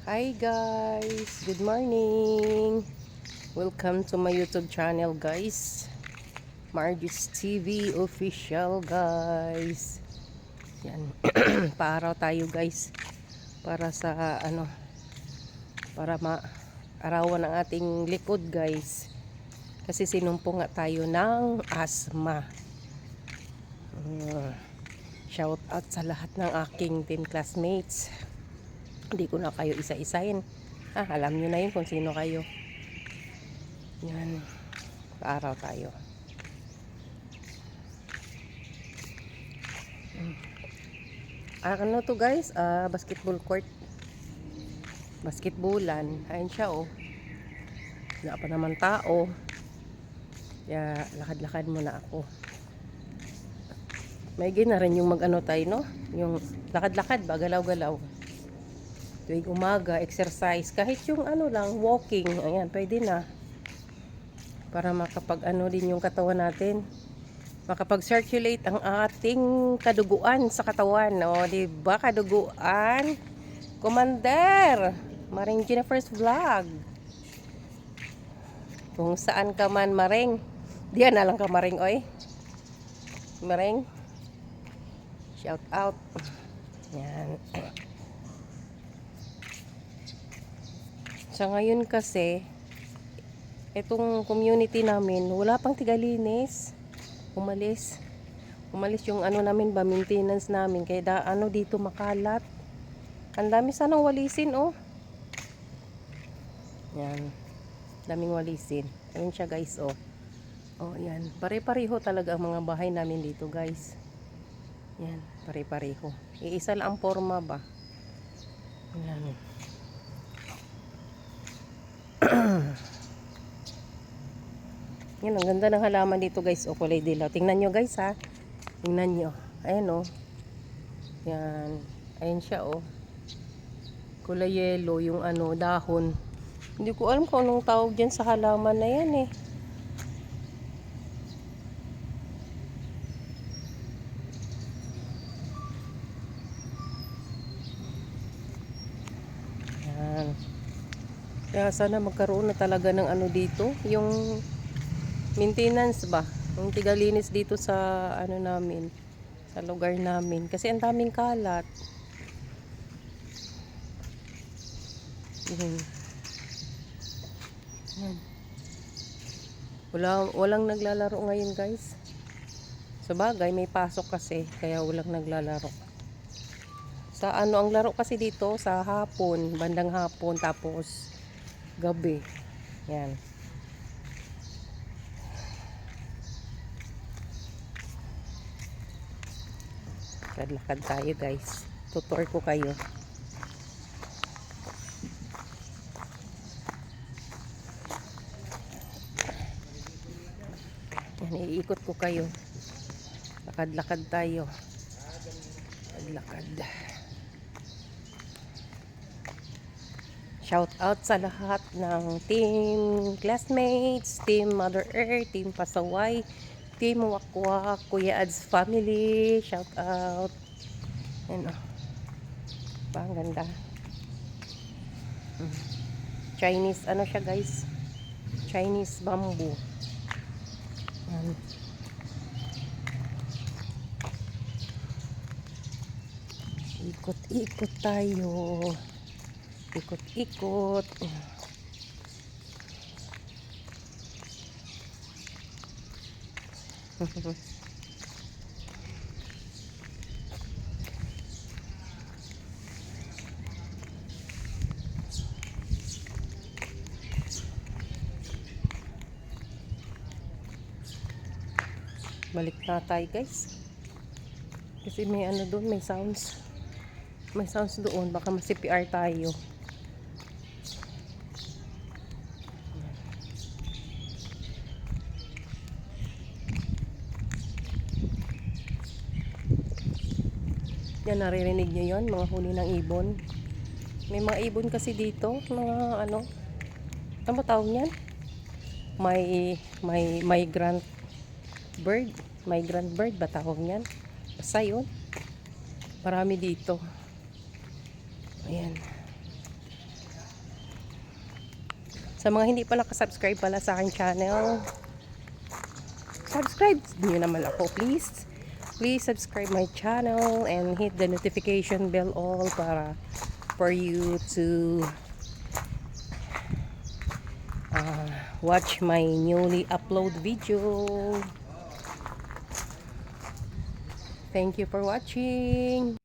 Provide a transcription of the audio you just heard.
Hi guys, good morning. Welcome to my YouTube channel guys. Margis TV official guys. Yan. Paaraw tayo guys. Para sa para maarawan ang ating likod guys. Kasi sinumpo nga tayo ng asthma. Shout out sa lahat ng aking 10 classmates. Hindi ko na kayo isa-isahin. Alam nyo na yun kung sino kayo. Yan. Paaraw tayo. Ano to guys? Basketball court. Basketballan. Ayun siya oh. Wala pa naman tao. Kaya lakad-lakad muna ako. May na rin yung mag-ano tayo no? Yung lakad-lakad ba? Galaw-galaw. Tuwing umaga, exercise. Kahit yung ano lang, walking. Ayan, pwede na. Para makapag-ano din yung katawan natin. Makapag-circulate ang ating kaduguan sa katawan. O, diba kaduguan? Commander! Maring Jennifer's Vlog. Kung saan ka man, Maring. Diyan na lang ka, Maring, oy. Maring. Shout out. Yan. Sa ngayon kasi, itong community namin, wala pang tigalinis. Umalis yung ano namin ba, maintenance namin. Kaya dito makalat. Ang dami sanang walisin, oh. Yan. Daming walisin. Ayun siya, guys, oh. Oh, yan. Pare-pareho talaga ang mga bahay namin dito, guys. Yan. Pare-pareho. Iisa lang ang forma ba. Yan. Yan, ang ganda ng halaman dito guys. O, kulay dilaw. Tingnan nyo guys ha. Tingnan nyo. Ayan o. Yan. Ayan siya o. Kulay yellow yung ano, dahon. Hindi ko alam kung anong tawag dyan sa halaman na yan eh. Yan. Kaya sana magkaroon na talaga ng ano dito. Yung maintenance ba? Yung tigalinis dito sa ano namin. Sa lugar namin. Kasi ang daming kalat. Yan. Walang naglalaro ngayon guys. Sa bagay may pasok kasi kaya walang naglalaro. Sa ano ang laro kasi dito sa hapon, bandang hapon tapos gabi. Yan. Lakad-lakad tayo guys. Tutor ko kayo. Yan, iikot ko kayo. Lakad-lakad tayo. Lakad. Shout out sa lahat ng team classmates, team Mother Earth, team Pasaway, team Wakwak, Kuya Ads family. Shout out. Yan oh. Ang ganda. Chinese ano siya guys? Chinese bamboo. Yan. Ikot-ikot tayo. Ikot-ikot. Balik na tayo guys. Kasi may ano doon, may sounds. May sounds doon, baka ma-CPR tayo. Yan, naririnig nyo yun, mga huni ng ibon. May mga ibon kasi dito, mga ano ba tawag yan? Migrant bird. Migrant bird ba tawag yan? Basta yun. Marami dito. Ayan. Sa mga hindi pa nakasubscribe pala sa aking channel, subscribe niyo naman ako, please. Please subscribe my channel and hit the notification bell all para for you to watch my newly upload video. Thank you for watching.